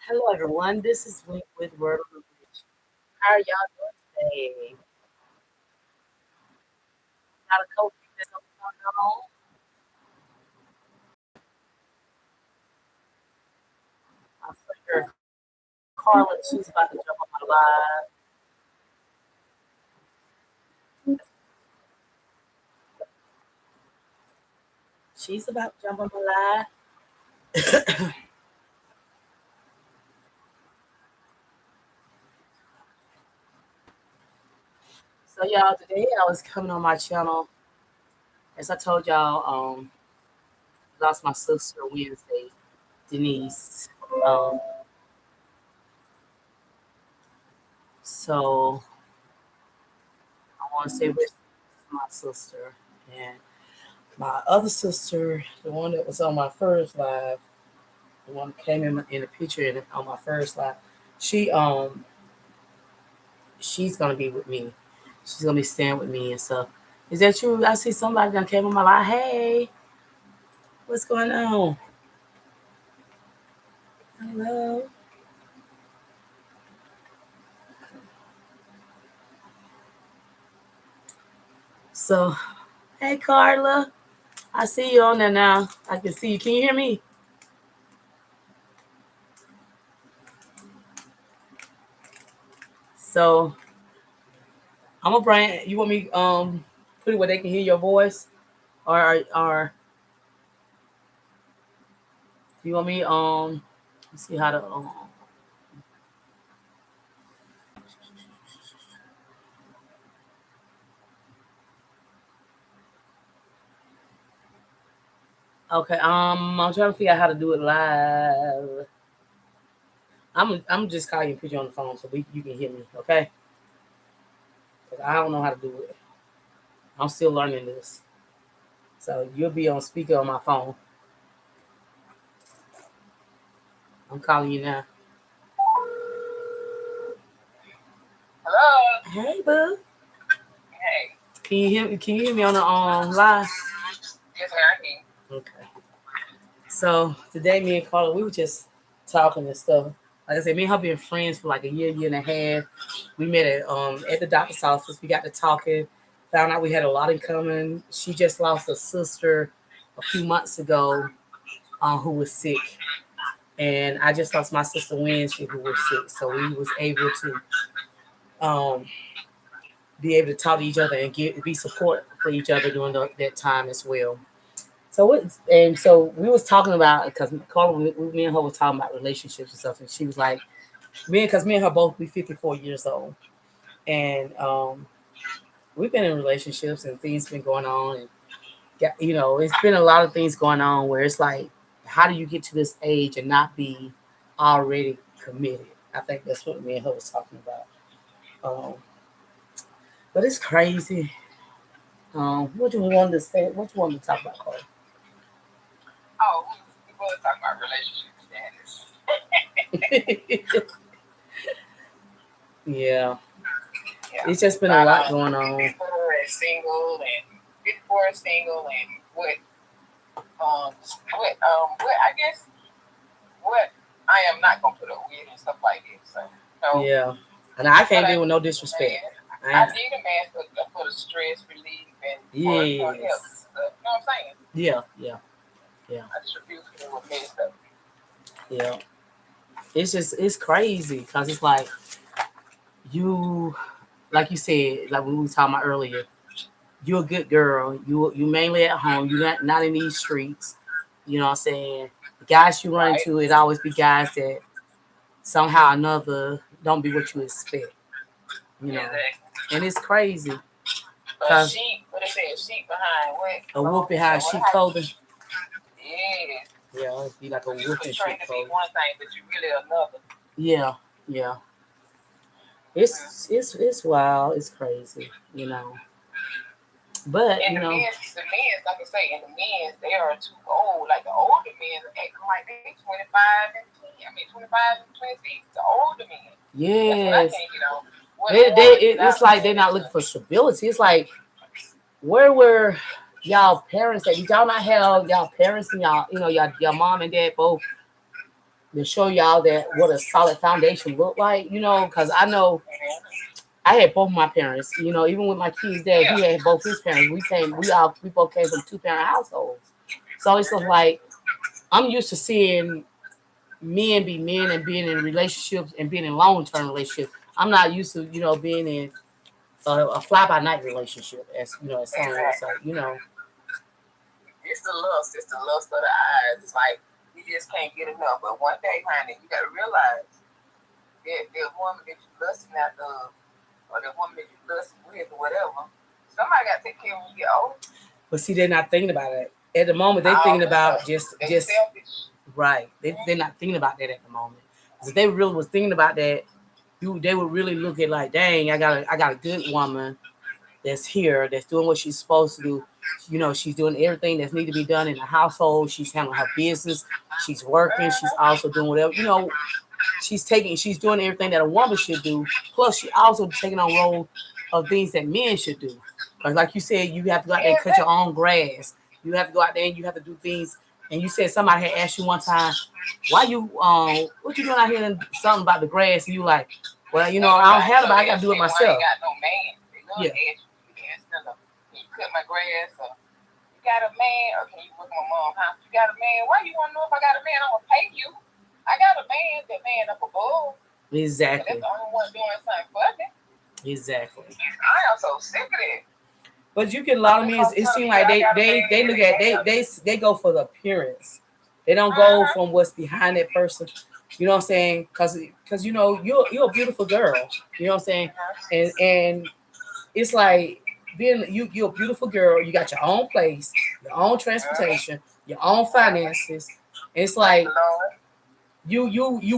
Hello, everyone. This is Wink with Word on the Bridge. How are y'all doing today? Got a couple things going on. My sister Carla, she's about to jump on my live. She's about to jump on my live. So, y'all, today I was coming on my channel. As I told y'all, lost my sister Wednesday, Denise. Um, so I want to say with my sister and my other sister, the one that was on my first live. The one that came in the picture on my first live. She she's gonna be with me. She's gonna be staying with me and stuff. Is that true? I see somebody that came on my live. Hey, what's going on? Hello. So, hey Carla, I see you on there now. I can see you. Can you hear me? So I'm gonna bring. You want me put it where they can hear your voice, or you want me let's see how to okay, I'm trying to figure out how to do it live. I'm just calling you and put you on the phone so you can hear me, okay? Because I don't know how to do it. I'm still learning this. So you'll be on speaker on my phone. I'm calling you now. Hello. Hey, boo. Hey. Can you hear me on the live? Yes, ma'am. I can. Okay. So today, me and Carla, we were just talking and stuff. Like I said, me and her been friends for like a year and a half. We met at the doctor's office. We got to talking. Found out we had a lot in common. She just lost a sister a few months ago, who was sick, and I just lost my sister Wednesday who was sick. So we was able to um, be able to talk to each other and be support for each other during that time as well. So so we was talking about because Carla, me and her was talking about relationships and stuff, and she was like, because me and her both be 54 years old, and we've been in relationships and things been going on, and it's been a lot of things going on where it's like, how do you get to this age and not be already committed? I think that's what me and her was talking about. Um, but it's crazy. What you want to say? What you want to talk about, Carla? Oh, we both talk about relationship status. Yeah, Yeah. it's just been a About lot going on. before and single and before single and what I guess what I am not gonna put up with and stuff like this. So no. Yeah, and I But can't I do with no need a disrespect. man. I I, need a man for the stress relief and for help and yes, stuff. You know what I'm saying? yeah, yeah, yeah, I just refuse to do with men stuff. yeah. It's crazy because it's like you, like you said, like we were talking about earlier. You're a good girl. You mainly at home. You're not in these streets. You know what I'm saying? The guys you run Right. into, it always be guys that somehow or another don't be what you expect. You know, Exactly. and it's crazy A because sheep, what they say, a sheep behind what? a wolf behind What sheep happened? clothing. Yeah. Yeah, it'd be like a You wolf in sheep portray to be clothing. one thing, but you really another. Yeah, yeah. Mm-hmm. It's wild. It's crazy. But And the men, like I say, and the men, they are too old. Like the older men are acting like they 25 and 20. I mean, 25 and 26. The older men. That's what I yes, can't get on. What more is it's out like there? they're not looking for stability. It's like, where were y'all parents at? Did y'all not have y'all parents and y'all, your mom and dad both to show y'all that what a solid foundation look like, because I know I had both my parents, even with my kids' dad, he had both his parents. We both came from two-parent households. So it's just like I'm used to seeing men be men and being in relationships and being in long-term relationships. I'm not used to, being in a fly-by-night relationship, as as someone would say, It's the lust. It's the lust of the eyes. It's like you just can't get enough. But one day, honey, you gotta realize that woman that you lusting after, or the woman that you lusting with, or whatever, somebody gotta take care when you get old. But see, they're not thinking about it at the moment. They're thinking about just selfish. right. They're not thinking about that at the moment. Because if they really was thinking about that, they would really look at like, dang, I got a good woman that's here, that's doing what she's supposed to do. She's doing everything that's need to be done in the household. She's handling her business. She's working. She's also doing whatever. She's doing everything that a woman should do. Plus, she also taking on role of things that men should do. Because, like you said, you have to go out there and cut your own grass. You have to go out there and you have to do things. And you said somebody had asked you one time, why you what you doing out here and something about the grass? And you like, well, I don't have it, but I gotta do it myself. Got no man. Yeah. Can you cut my grass? Or you got a man? Or can you look at my mom's house? You got a man? Why you want to know if I got a man? I'm gonna pay you. I got a man. That man up above. Exactly. That's the only one doing something for me. Exactly. I am so sick of it. But you get a lot of men. It seems like they look at they go for the appearance. They don't go from what's behind that person. You know what I'm saying? Because you're a beautiful girl. You know what I'm saying? And it's like you're a beautiful girl. You got your own place, your own transportation, your own finances. It's like you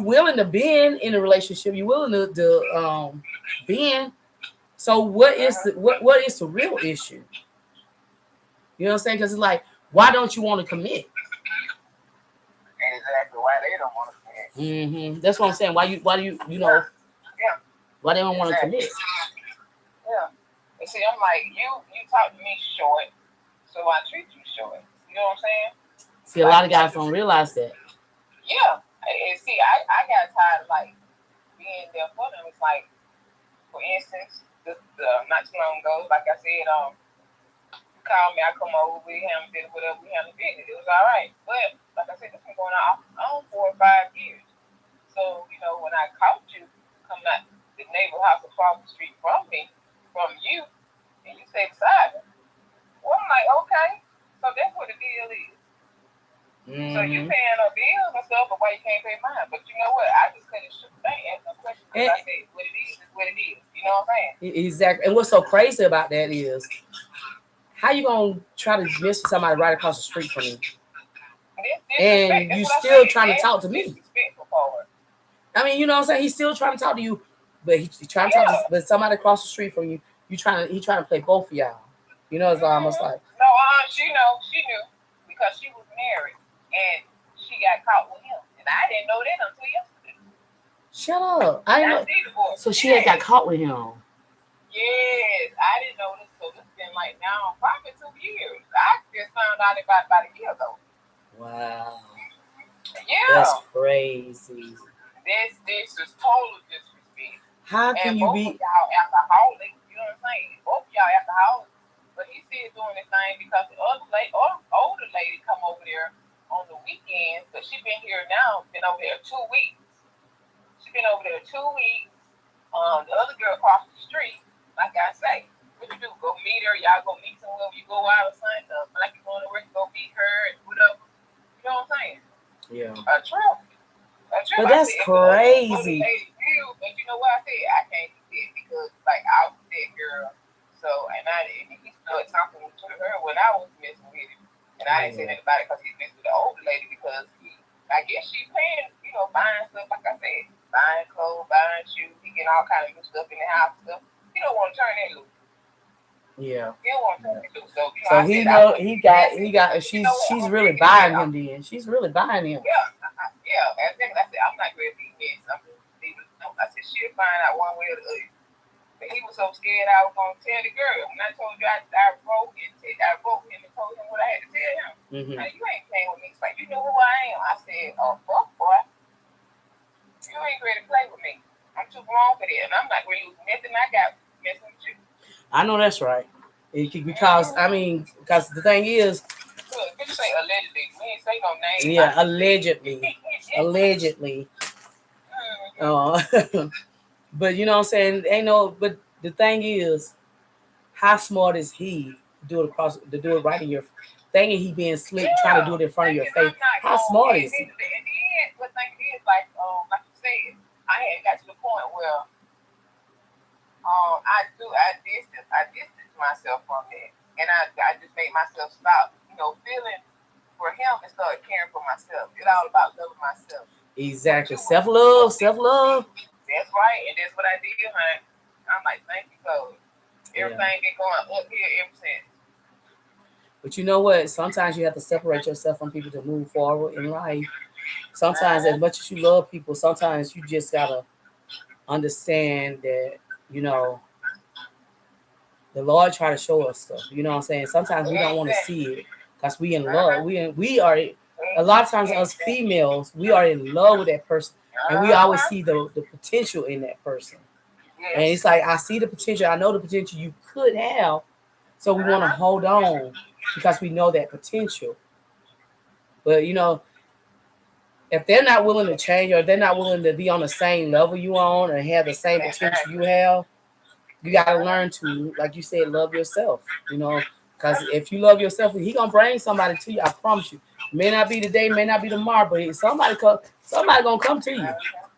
willing to be in a relationship. You willing to be in. So what is the real issue? You know what I'm saying? Because it's like, why don't you want to commit? Exactly. Why they don't want to commit. That's what I'm saying. Why do you why they don't want to commit? Yeah. And see, I'm like, you talk to me short, so I treat you short. You know what I'm saying? See, a lot of guys don't realize that. Yeah. And see, I got tired of like being there for them. It's like, for instance, not too long ago, like I said, call me, I come over, we handle it, whatever, we handle business. It was all right. But like I said, this been going on 4 or 5 years. So, when I caught you coming out the neighbor house across the street from you, and you say beside me, well, I'm like, okay. So that's what the deal is. So you paying no bills and stuff, but why you can't pay mine? But you know what? I just couldn't ask no questions because I said what it is what it is. You know what I'm saying? Exactly. And what's so crazy about that is, how you gonna try to miss somebody right across the street from you? And you still trying to talk to me. I mean, you know what I'm saying? He's still trying to talk to you, but he's trying to talk to but somebody across the street from you. He trying to play both of y'all. It's almost like no, she knew because she was married and she got caught with him, and I didn't know that until yesterday. Shut up! I didn't know. So she had got caught with him. Yes, I didn't know this. So it's been like now probably 2 years. I just found out about a year ago. Wow. Yeah. That's crazy. This is total disrespect. How can you be? Both of y'all alcoholics. You know what I'm saying? Both of y'all alcoholics. But he's still doing this thing because the older lady come over there on the weekends. But she been here now. Been over there 2 weeks. She been over there 2 weeks. The other girl across the street. Like I say, what you do? Go meet her. Y'all go meet somewhere. You go out or something. Like you going to work, go meet her and whatever. You know what I'm saying? Yeah. A trip. But that's crazy. But you know what I said? I can't do it because like I was that girl. So and he started talking to her when I was messing with him, and I didn't say anything about it because he's messing with the older lady because I guess she paying, buying stuff like I said, buying clothes, buying shoes, he getting all kind of new stuff in the house and stuff. He don't want to turn that loose. Yeah. He don't want to turn that loose. So she's really buying him then. She's really buying him. Yeah. I said, I'm not ready to be messed. I said, she'll find out one way or the other. But he was so scared I was going to tell the girl. When I told you I wrote him and told him what I had to tell him. Now, you ain't playing with me. It's like, you know who I am. I said, oh, fuck, boy. ain't ready to play with me. I'm too grown for that, and I'm not going to lose nothing I got messing with you. I know that's right. Because Mm-hmm. I mean, because the thing is, Look, bitch say allegedly. We ain't say no name. yeah, allegedly, allegedly. Mm-hmm. Uh, but you know what I'm saying? Ain't no. But the thing is, how smart is he to do it to do it right in your thinking he being slick, trying to do Yeah, it in front of your thinking face? I'm not How going. smart And is then, he? and then what thing it is like you said, I had got to the point where I distance myself from that, and I just made myself stop, feeling for him and start caring for myself. It's all about loving myself. What Exactly. you Self what you love, want me self to do? love. That's right, and that's what I did, man. I'm like, thank you, God. Yeah. Everything been going up here ever since. But you know what? Sometimes you have to separate yourself from people to move forward in life. Sometimes, as Uh-huh. much as you love people, sometimes you just gotta understand that you know the Lord try to show us stuff. You know what I'm saying? Sometimes we don't want to see Exactly. it because we in love. Uh-huh. We are a lot of times us Exactly. females we are in love with that person, and we always Uh-huh. see the potential in that person. And it's Yes. like I see the potential. I know the potential you could have, so we want to Uh-huh. hold on because we know that potential. But if they're not willing to change or they're not willing to be on the same level you on and have the same potential you Exactly. have, you got to Uh-huh. learn to, like you said, love yourself. Because if you love yourself, he gonna bring somebody to you. I promise you. May not be today, may not be tomorrow, but somebody gonna come to you. Uh-huh.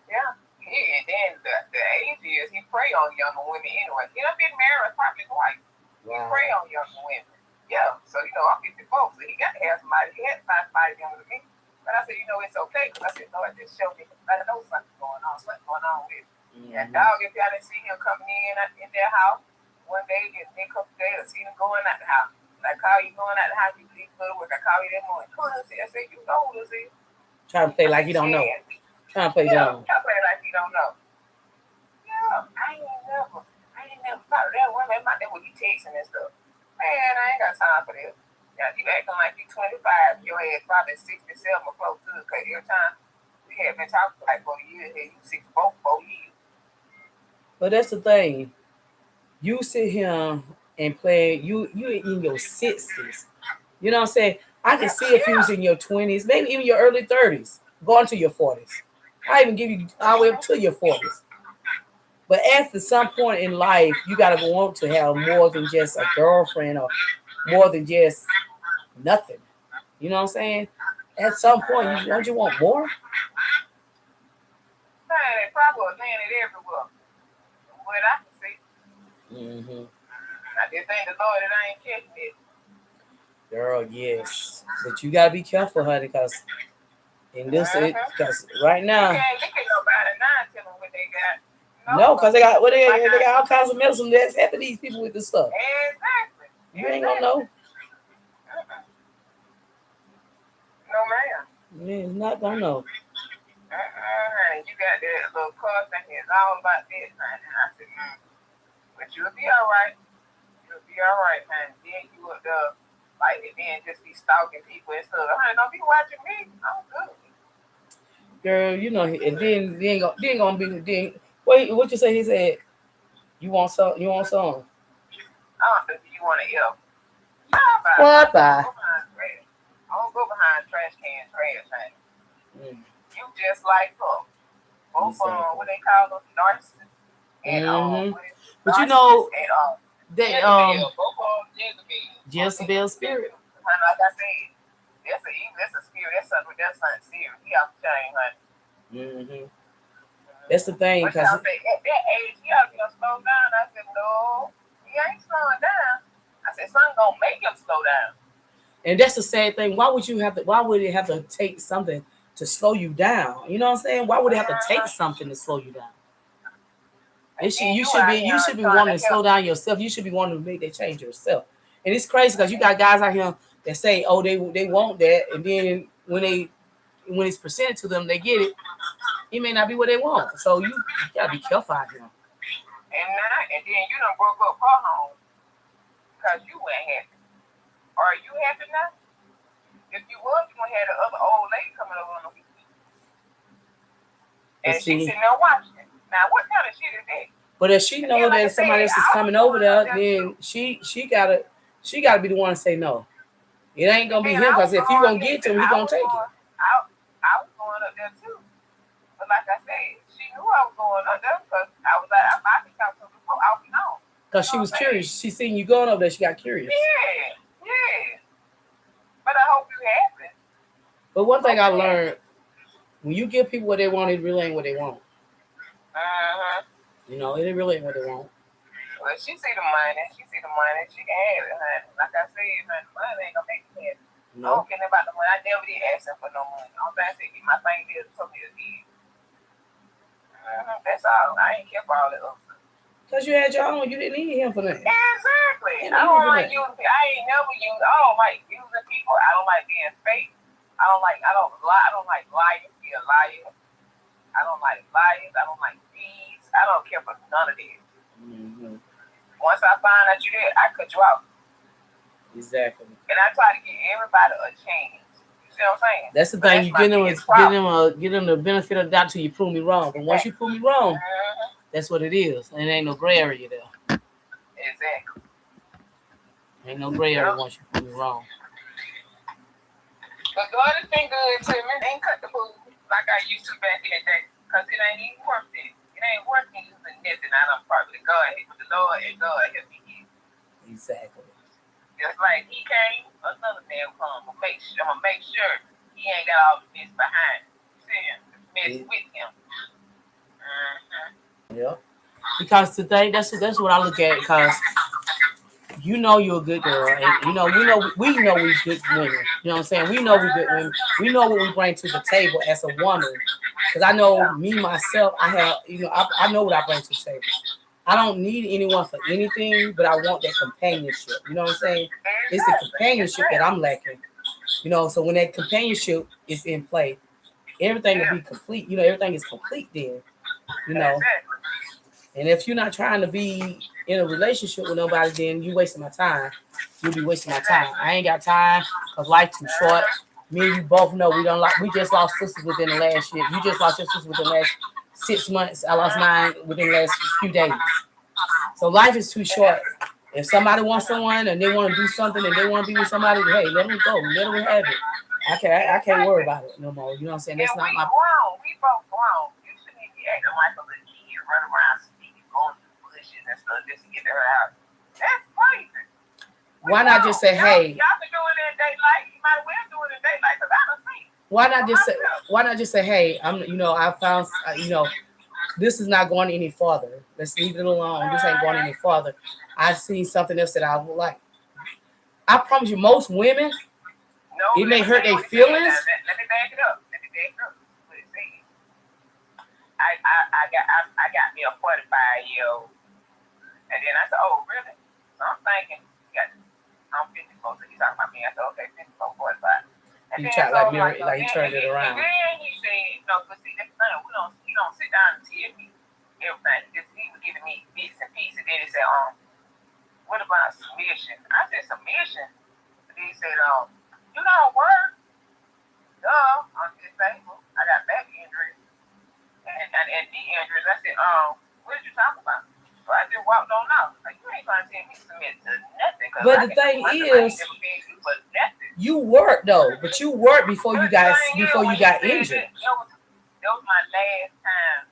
Yeah. Yeah. And then the age is he prey on younger women anyway. He done been married probably twice. He Wow. prey on younger women. Yeah. So I'm 54, so he got to have somebody. He had to find somebody younger than me. But I said, it's okay because I said, no, it just showed me. I know something going on with him. And Mm-hmm. dog, if y'all didn't see him coming in their house one day, then a couple days, I seen him going out the house. When I call you going out the house, you leave go to work. I call you that morning. Who is it? I said, you know who this is. Trying to play I like said, you don't know. Chad. Trying to play Yeah, dumb. y'all play like you don't know. Yeah, I ain't never thought of that woman. My dad would be texting and stuff. Man, I ain't got time for this. Yeah, you acting like you 25, your ass probably 67 or close to it. Cause every time we had been talking for like 4 years, and you 4 years. But that's the thing. You sit here and play. You in your 60s. You know what I'm saying? I can see if you was Yeah. in your 20s, maybe even your early 30s, going to your 40s. I even give you all the way up to your 40s. But at some point in life, you gotta want to have more than just a girlfriend or more than just nothing. You know what I'm saying? At some point, you don't you want more? Man, they probably was laying it everywhere. From what I can see. Mm-hmm. I just thank the Lord that I ain't catching it. Girl, yes, but you gotta be careful, honey, because in this, Uh-huh. because right You now, can't look at nobody now and tell them what they got. no, No, because because they got what like they I got all kinds of medicine that's helping these people with this stuff. exactly. You ain't gonna know. Uh-uh. No ma'am. You ain't not gonna know. And you got that little cousin it's all about this, man. And I said, but you'll be all right. You'll be all right, man. Then you would like it then just be stalking people and stuff. Honey, don't be watching me. I'm good. Girl, and then they ain't gonna be then. What you say? He said you want some. You want some. I don't think you want to help. Nah, bye. What I don't the? go behind trash. I don't go behind trash can trash, man. Mm, You just like her. Both exactly. what they call them narcissists and Mm-hmm. what is it? But Narcissists and they Jezebel. Both of them Jezebel. Jezebel spirit. Jezebel. And like I said, that's a spirit. That's something serious. He off the chain, honey. Mm-hmm. That's the thing, But cause y'all say at that age, he ought to be gonna slow down. I said, no, he ain't slowing down. I said, something gonna make him slow down. and that's the sad thing. Why would you have to? Why would it have to take something to slow you down? You know what I'm saying? Why would it have to take Uh-huh. something to slow you down? And It should. then You you should be. out You here should be trying wanting to to slow help. down yourself. You should be wanting to make that change yourself. And it's crazy because you got guys out here that say, "Oh, they want that," and then when it's presented to them, they get it. It may not be what they want. So you gotta be careful out here. And then you done broke up her home because you ain't happy. Are you happy now? If you was, you gonna have the other old lady coming over on the weekend. And she sitting there watching it. Now, what kind of shit is that? But if she knows that somebody else is coming over there, then she gotta be the one to say no. It ain't gonna be him, because if you gonna get to him, he gonna take it. I was going up there too. But like I said, she knew I was going up there because I was like, I can come to before I was gone. Because she was curious. She seen you going over there, she got curious. Yeah. But I hope you happy. But one thing I learned, when you give people what they want, it really ain't what they want. You know, it really ain't what they want. Well, she see the money. She can have it, honey. Like I said, honey, money ain't gonna make me happy. No. I don't care about the money. I never did ask her for no money. I'm trying to say, get my thing there, told me to leave. That's all. I ain't care for all that other stuff. Because you had your own, you didn't need him for nothing. Exactly. I don't like using. I ain't never used. I don't like using people. I don't like being fake. I don't lie. I don't like lying. Be a liar. I don't like liars. I don't like thieves. I don't care for none of this. Mm-hmm. Once I find out you did, I cut you out. Exactly. And I try to give everybody a chance. You see what I'm saying? That's the thing. You get them the benefit of the doubt till you prove me wrong. But once you prove me wrong, that's what it is. And it ain't no gray area there. Exactly. Ain't no gray area once you prove me wrong. But God has been good to me. Ain't cut the food like I used to back in the day. Because it ain't even worth it. It ain't worth me using nothing. I don't probably God with the Lord and God help me get. Exactly. Just like he came, another man will come. I'm gonna make sure he ain't got all the mess behind him. See him, mess with him. Yeah. Because today, that's what I look at. Because you know you're a good girl, and we know we're good women. You know what I'm saying? We know we're good women. We know what we bring to the table as a woman. Because I know me myself, I have, I know what I bring to the table. I don't need anyone for anything, but I want that companionship. You know what I'm saying? It's the companionship that I'm lacking. So when that companionship is in play, everything will be complete. Everything is complete then. And if you're not trying to be in a relationship with nobody, then you wasting my time. You'll be wasting my time. I ain't got time because life too short. Me and you both know we just lost sisters within the last year. You just lost your sister within the last 6 months. I lost mine within the last few days. So life is too short. If somebody wants someone and they want to do something and they want to be with somebody, hey, let them go. Let them have it. I can't worry about it no more. You know what I'm saying? That's not my. We both grown. You shouldn't be acting like a little kid, running around speaking, going through bushes and stuff just to get to her house. That's crazy. Why not just say, hey? Y'all been doing it in daylight. You might as well do it in daylight because I don't see. Why not just say, hey, I found, this is not going any farther. Let's leave it alone. This ain't going any farther. I've seen something else that I would like. I promise you, most women, it may hurt their feelings. Let me back it up. What it says. I got me a 45-year-old, and then I said, oh really? So I'm thinking, I'm 54. So he's talking about me. I said, okay, 54, 45. And he tried he turned it around. And then he said, but see, that's the thing. We don't sit down and tell me everything. He was giving me bits and pieces. Then he said, what about submission? I said, submission? And he said, you don't work? Duh, I'm disabled. I got back injuries and knee injuries. I said, what did you talk about? So I just walked on out. Like, you ain't trying to tell me to submit to nothing. But the thing is, you work though. But you work before you got injured. That was my last time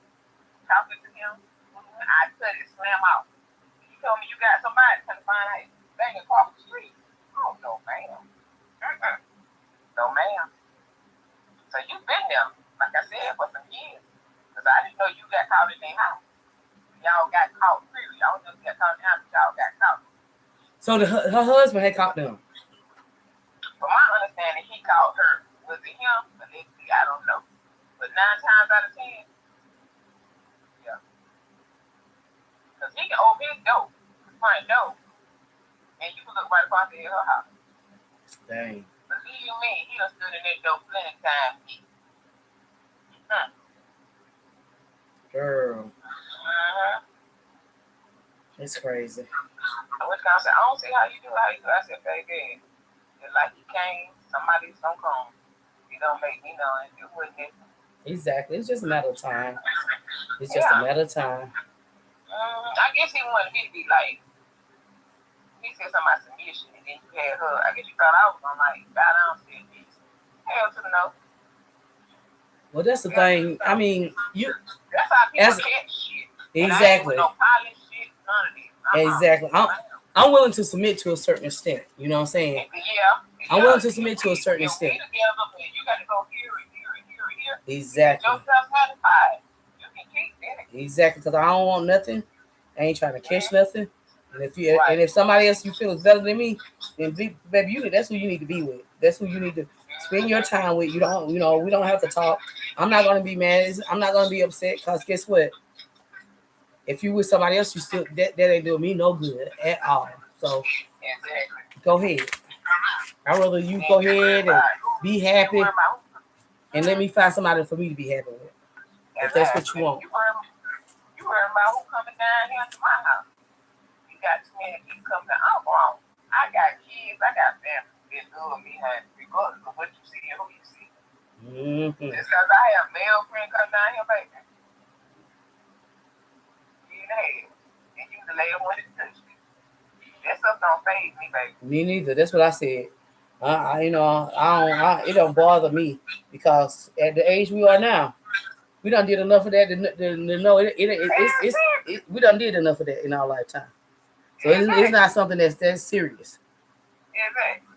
talking to him. I cut it, slam out. He told me you got somebody to find out bang across the street. Oh no, ma'am. No, ma'am. So you've been there, like I said, for some years. Because I didn't know you got caught in their house. Y'all got caught, really. Y'all just got caught in the house, y'all got caught. So her husband had caught them. From my understanding, he caught her. Was it him? Allegedly, I don't know. But 9 times out of 10, yeah. Because he can open his door, his front door, and you can look right across at her house. Dang. Believe me, he done stood in that door plenty of times. Girl. It's crazy. Which kind of say, I don't see how you do. I said, baby, just like you came, somebody's gonna come. You don't make me know it wouldn't. Exactly. It's just a matter of time. It's just a Yeah. matter of time. I guess he wanted me to be like, he said something about submission, and then you had her. I guess you thought I was gonna like bow down to this. Hell to the no. Well, that's the You gotta do thing. I something. mean, you That's how people as catch shit. And I ain't with exactly, no polished shit, none of this. exactly. No ma'am. I'm willing to submit to a certain extent. You know what I'm saying? Yeah, I'm yeah. willing to submit to a certain If we extent. together, then you got to go here and here and here and here to get Exactly. yourself satisfied. You can keep it. Exactly. Because I don't want nothing. I ain't trying to catch nothing. And Right. if somebody else you feel is better than me, then baby, that's who you need to be with. That's who you need to spend your time with. We don't have to talk. I'm not gonna be mad. I'm not gonna be upset. Cause guess what? If you with somebody else, you still that ain't doing me no good at all. So Exactly. go ahead. I'd rather you And go you worry ahead and about be you worry happy about and let me find somebody for me to be happy with. If that's what you exactly. want. You worry about who coming down here to my house. You got too many people coming down. I'm wrong. I got kids. I got family. That love me, honey, regardless of what you see and who you see. Mm-hmm. Just because I have male friend come down here, baby, you in the head. And you the last one to touch me. That stuff don't phase me, baby. Me neither. That's what I said. I don't. It don't bother me because at the age we are now, we done did enough of that to know we done did enough of that in our lifetime. So it's Exactly. not something that's serious. Exactly.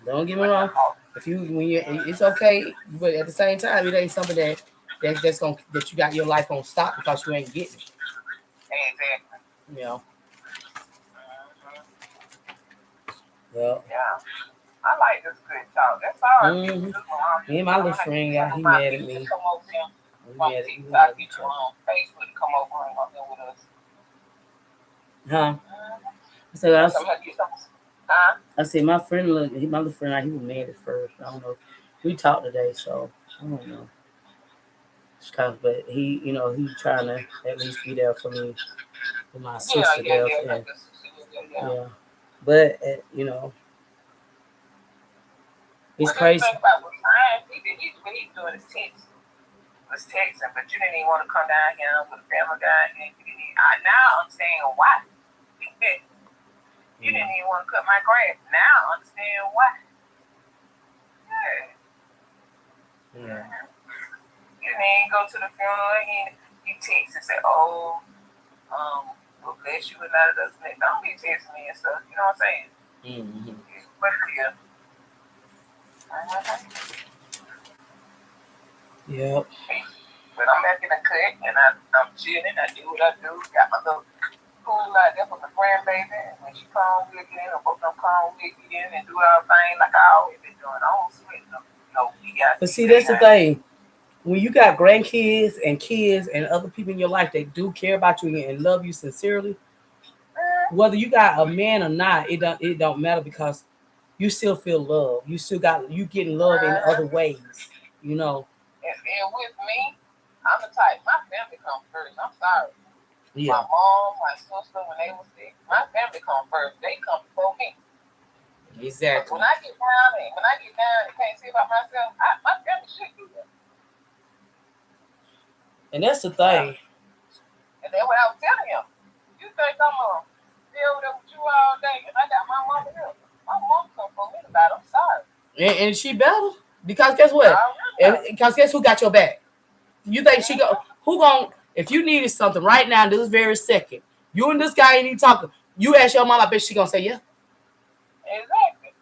Don't get me But wrong. If you when you it's okay, but at the same time, it ain't something that you got your life on stop because you ain't getting it. exactly. You know. Mm-hmm. Well. Yeah. I like this good talk. That's all people Mm-hmm. do around Me here. and You my know, little I have to friend get some got of he my mad at people to me. come over here from We mad TikTok at and each other. Facebook to come over and up here with us. Huh? Mm-hmm. So I said, get some. Huh? I said my friend my little friend he was mad at first. I don't know. We talked today, so I don't know. It's kind of, but he trying to at least be there for me, for my Yeah, sister yeah, there, yeah. and Yeah. yeah. But it's What do you crazy. think about what Ryan? What he's doing is text. Was texting, but you didn't even want to come down here with a family guy. And you didn't even, now I'm saying why. You didn't even want to cut my grass. Now I understand why. Yeah. Yeah. You didn't even go to the funeral and he texts and say, oh, well, bless you and none of those. Don't be texting me and stuff. You know what I'm saying? Mm-hmm. But yeah. Uh-huh. Yep. But I'm making a cut and I'm chilling. I do what I do. Got my little pool out there for my grandbaby. And when she come, we'll get in. Or both of them come, we'll get in and do our thing like I always been doing. I don't sweat them. No, we got But to see, stay that's the high. thing. When you got grandkids and kids and other people in your life that do care about you and love you sincerely, whether you got a man or not, it don't matter because you still feel love. You getting love in other ways. You know. And with me, I'm the type, my family come first. I'm sorry. My Yeah. mom, my sister, when they were sick, my family come first. They come before me. Because Exactly. when I get down and can't see about myself, my family should do that. And that's the Yeah. thing. And that's what I was telling him. You think I'm going to deal with it with you all day and I got my mama here. My mom come for me about it. I'm sorry. And she better because guess what? I really know. Because guess who got your back? You think she go? Mm-hmm. Who gon' If you needed something right now, this very second, you and this guy ain't even talking. You ask your mom, I bet she gonna say yeah. Exactly.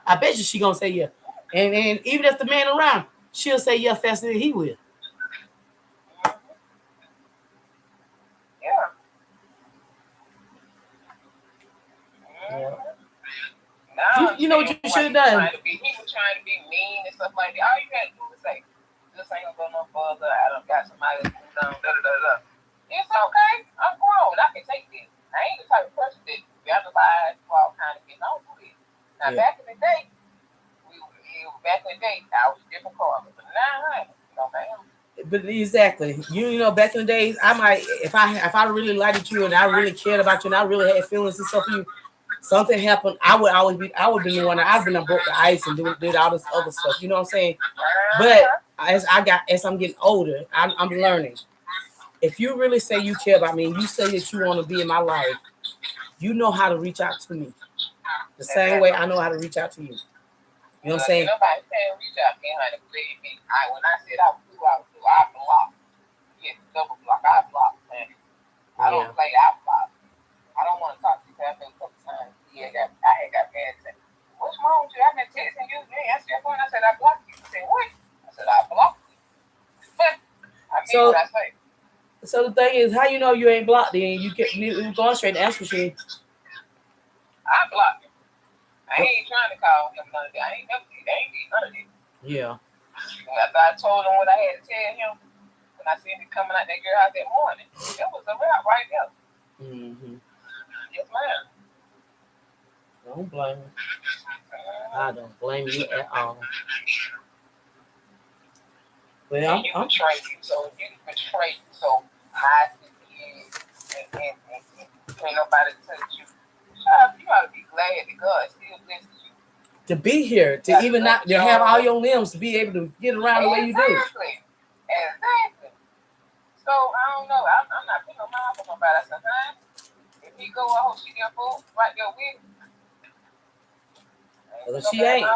I bet you she gonna say yeah. And even if the man around, she'll say yeah faster than he will. Mm-hmm. Yeah. Yeah. Mm-hmm. Now I You know what understand you should why have done. he was trying to be mean and stuff like that. All you had to do was say, this ain't gonna go no further. I done got somebody that's moved on, da da da da. It's okay. I'm grown. I can take this. I ain't the type of person that vandalize for all kind of things. I don't do this. Now Yeah. back in the day, I was different colors. But now I ain't. No ma'am. But exactly, you know, back in the days, I might if I really liked you and I really cared about you and I really had feelings and stuff for you, something happened, I would be the one that I've been broke the ice and did all this other stuff. You know what I'm saying? But as I'm getting older, I'm learning. If you really say you care about me and you say that you want to be in my life, you know how to reach out to me. The same way I know how to reach out to you. You know what I'm saying? Nobody can reach out to me, honey. Believe me. When I said I was through, I blocked. Yes, double block. I blocked, man. I don't play. I block. I don't want to talk to you. I've been a couple times. I had got mad and said, "What's wrong with you? I've been texting you. You ain't answer your phone." I said, "I blocked you." He said, "What?" I said, "I blocked you." I mean what I say. So the thing is, how you know you ain't blocked? Then you going straight to answer machine. I blocked him. I ain't trying to call him none of that. I ain't never did. I ain't did none of that. Yeah. After I told him what I had to tell him, when I seen him coming out that girl house that morning, it was a rap right there. Mm-hmm. Yes, ma'am. Don't blame me. I don't blame you at all. Well, and you betray you, so I ain't nobody touch you. Child, you ought to be glad that God still blesses you. To be here, to even not to have all your limbs, to be able to get around the way you do. Exactly. So I don't know. I'm not putting no mind for nobody. I said, huh? If he go, I hope she get full right there with him. Well, she ain't.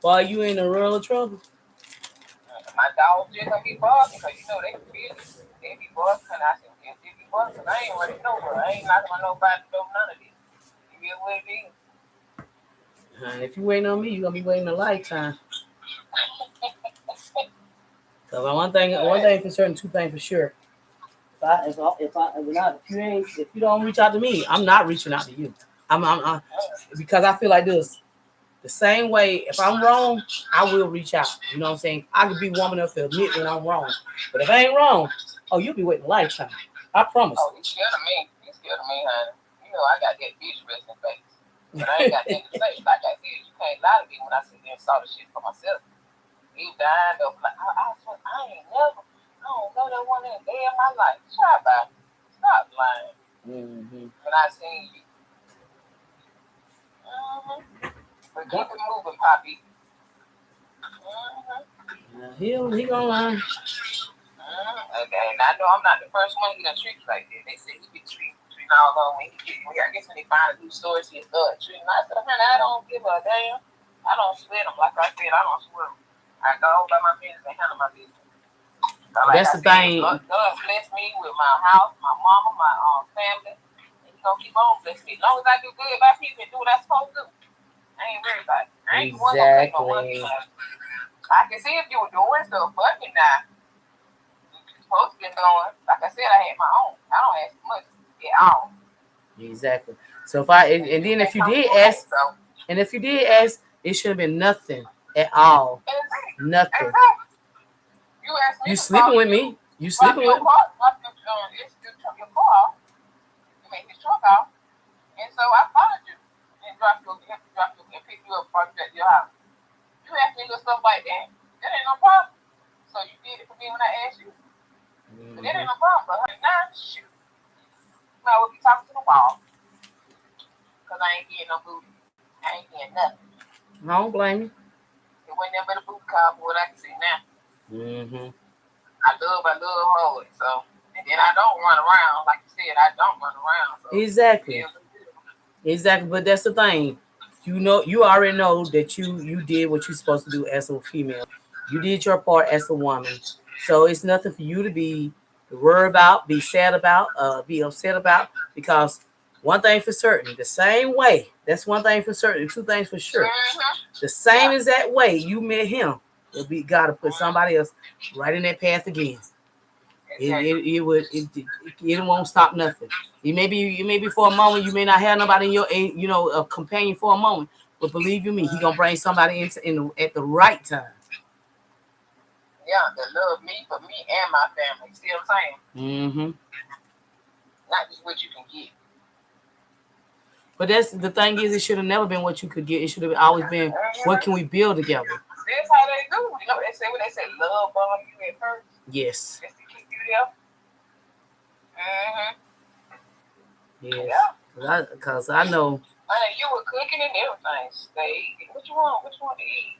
Boy, you in a real trouble. My dog just gonna be barking because you know they be barking. And I said, yes, they be barking. I ain't ready nowhere. I ain't knocking on nobody's door, none of this. You get what it is. If you waiting on me, you're gonna be waiting a lifetime. So one thing for certain, two things for sure. If you don't reach out to me, I'm not reaching out to you. I'm because I feel like this. The same way, if I'm wrong, I will reach out. You know what I'm saying? I could be woman enough to admit when I'm wrong. But if I ain't wrong, you'll be waiting a lifetime. I promise. Oh, he's scared of me. He's scared of me, honey. You know, I got that bitch resting face. But I ain't got nothing to say. Like I said, you can't lie to me when I sit there and saw the shit for myself. He died of like, I ain't never, I don't know that one in a day in my life. Stop lying. Mm-hmm. When I seen you. Mm-hmm. But keep it moving, Poppy. Mm-hmm. He gonna lie. Okay, and I know I'm not the first one he done treat like that. They say he be treating all along when I guess when they find a new source, he start treating. I said, honey, I don't give a damn. I don't sweat him. Like I said, I don't sweat him. I go by my business and handle my business. That's the thing. God bless me with my house, my mama, my family, and He gonna keep on blessing me. As long as I do good by people and do what I'm supposed to do, I ain't worried about it. I ain't one gonna take no money. I can see if you were doing stuff, but you now. Supposed to be going. Like I said, I had my own. I don't ask much at all. Exactly. So if you did ask, it should have been nothing at all. Exactly. Nothing. Exactly. You asked me. You sleeping with me? You sleeping with me? Your car. You made his truck off, and so I followed you and pick you up at your house. You asked me little stuff like that. That ain't no problem. So you did it for me when I asked you. Mm-hmm. But that ain't no problem. But now, shoot. I would be talking to the wall. Because I ain't getting no booty. I ain't getting nothing. I don't blame you. It wasn't nothing but a booty call for what I can see now. Mm-hmm. I love hard. So, and then I don't run around. Like you said, I don't run around. So exactly. Exactly. But that's the thing. You already know that you did what you're supposed to do as a female. You did your part as a woman. So it's nothing for you to be worried about, be sad about, be upset about, because one thing for certain, the same way, that's one thing for certain, two things for sure. Mm-hmm. The same as that way you met him, it'll be God to put somebody else right in that path again. It won't stop nothing. You may be for a moment, you may not have nobody in your a companion for a moment, but believe you me, he gonna bring somebody at the right time. Yeah, that love me for me and my family. See what I'm saying? Mm-hmm. Not just what you can get. But that's the thing is, it should have never been what you could get. It should have always been what can we build together. That's how they do. You know what they say, love bomb you at first. Yes. Just to keep you there. Mm-hmm. Yes. Yeah. Because I know. You were cooking and everything. Steak. What you want? What you want to eat?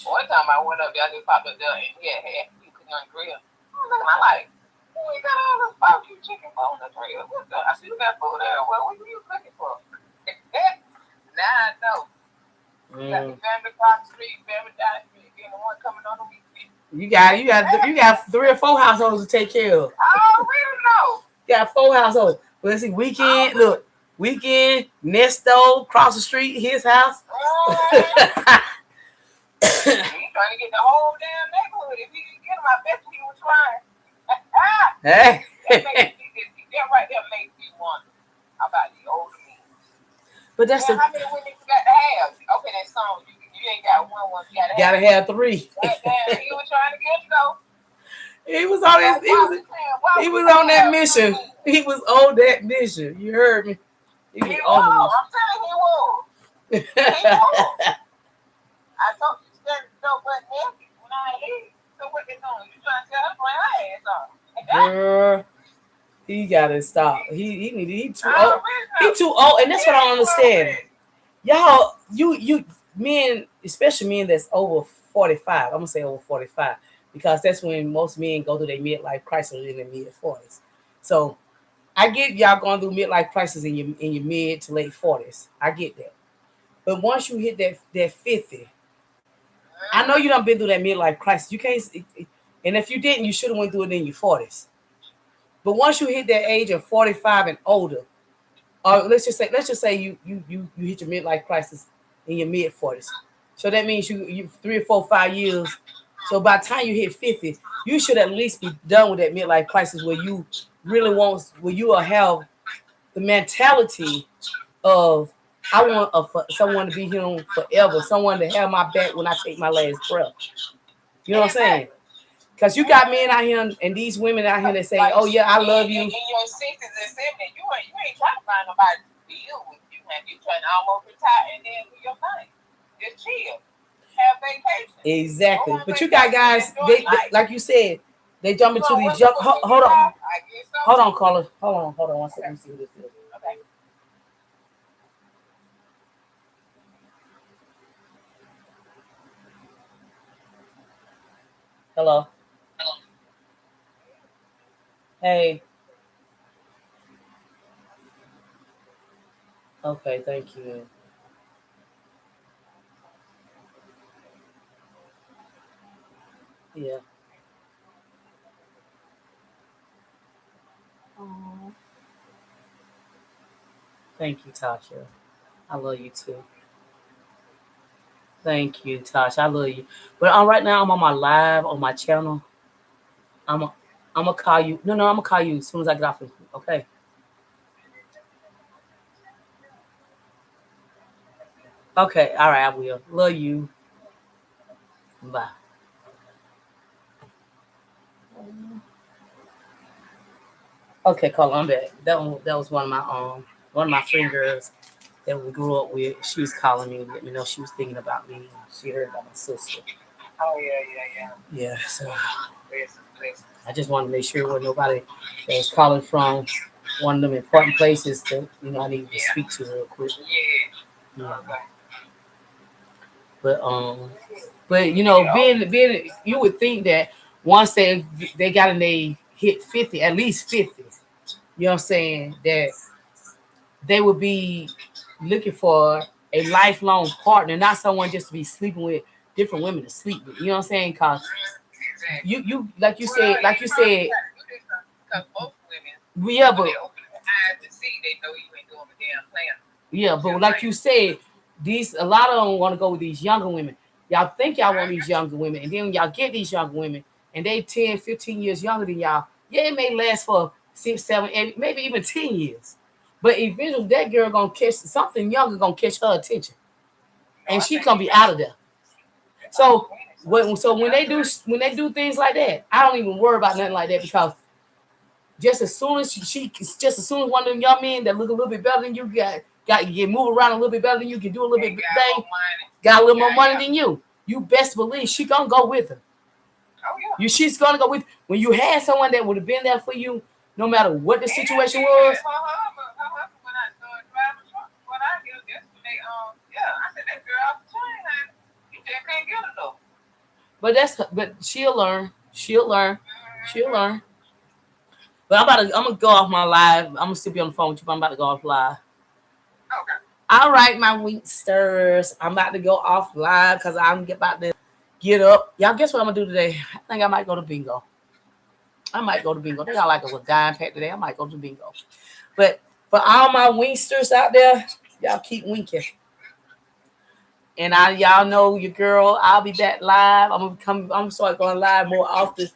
One time I went up there, I just popped up there and he had half you cooking on the grill. I was looking, I'm like, we got all this barbecue chicken on the grill. What the? I see you got food there. Well, what are you cooking for? Now I know. Got the family across the street, family down the street, then the one coming on the weekend. You got 3 or 4 households to take care of. I already know. You got 4 households. But let's see, weekend, Nesto, across the street, his house. He's trying to get the whole damn neighborhood. If he didn't get him, I bet he was trying. Hey. That right there makes me wonder about the older men. But that's how many women you got to have? Okay, that song, you ain't got one, you gotta have 3. Goddamn, he was trying to get you though. He was on on that mission. He was on that mission. You heard me. He was. I'm telling you, he was. He was. I told you to stand no but naked when I leave. So what they doing? You trying to tell us my ass on? Girl, he gotta stop. He too old. He too old, and that's what I don't understand. Y'all, you men, especially men that's over 45. I'm gonna say over 45 because that's when most men go through their midlife crisis in their mid 40s. So I get y'all going through midlife crisis in your mid to late 40s. I get that. But once you hit that 50, I know you done been through that midlife crisis. You can't, and if you didn't, you should have went through it in your 40s. But once you hit that age of 45 and older, or let's just say you hit your midlife crisis in your mid 40s. So that means you 3 or 4, 5 years. So by the time you hit 50, you should at least be done with that midlife crisis where you where you will have the mentality of I want someone to be here forever, someone to have my back when I take my last breath. You know what I'm saying? Because you got men out here and these women out here that say, "Oh yeah, I love you." In your 60s and 70s, you ain't trying to find nobody to deal with you, man. You trying to almost retire and then do your thing. Just chill, have vacation. Exactly. But you got guys, they like you said, they jump into these young. Hold on, caller. Hold on. 1 second. Let me see who this is. Okay. Hello. Hey. Okay, thank you. Yeah. Aww. Thank you, Tasha. I love you too. Thank you, Tasha. I love you. But right now I'm on my live on my channel. I'm a, I'm gonna call you. No, I'm gonna call you as soon as I get off. Okay. Okay. All right. I will. Love you. Bye. Okay, call. I'm back. That was one of my friend girls that we grew up with. She was calling me, let me know she was thinking about me. She heard about my sister. Oh yeah. Yeah. So Listen. I just wanted to make sure there was nobody that was calling from one of them important places that I need to speak to real quick. Yeah. Okay. But being you would think that once they got and they hit 50, at least 50, you know what I'm saying, that they would be looking for a lifelong partner, not someone just to be sleeping with different women to sleep with. You know what I'm saying? Cause you like you said. Because most women, Yeah, but they open their eyes to see, they know you ain't doing a damn plan. Yeah, but like you said, a lot of them want to go with these younger women. Y'all think y'all want these younger women, and then when y'all get these younger women, and they 10, 15 years younger than y'all, yeah, it may last for 6, 7, 8, maybe even 10 years. But eventually that girl gonna catch something younger gonna catch her attention. And she's gonna be out of there. So when they do things like that, I don't even worry about nothing like that because just as soon as just as soon as one of them young men that look a little bit better than you got get move around a little bit better than you, can do a little bit thing, got a little more money than you best believe she gonna go with her. Oh yeah. She's gonna go with when you had someone that would have been there for you no matter what the situation was. but she'll learn. She'll learn. She'll learn. But I'm gonna go off my live. I'm gonna still be on the phone with you, but I'm about to go off live. Okay. All right, my Winksters. I'm about to go off live because I'm about to get up. Y'all, guess what I'm gonna do today? I think I might go to bingo. I might go to bingo. They got like a dime pack today. I might go to bingo. But for all my Winksters out there, y'all keep winking. And y'all know your girl. I'll be back live. I'm gonna start going live more often.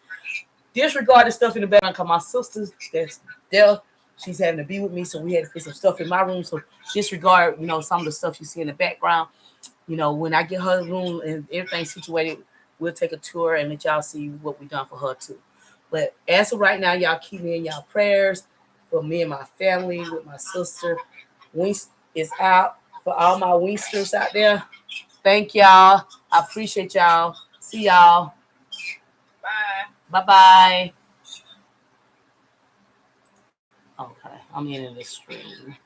Disregard the stuff in the background because my sister's that's there. She's having to be with me, so we had to put some stuff in my room. So disregard, some of the stuff you see in the background. When I get her room and everything situated, we'll take a tour and let y'all see what we done for her too. But as of right now, y'all keep me in y'all prayers for me and my family with my sister. Winks is out for all my Winksters out there. Thank y'all. I appreciate y'all. See y'all. Bye. Bye bye. Okay, I'm in the stream.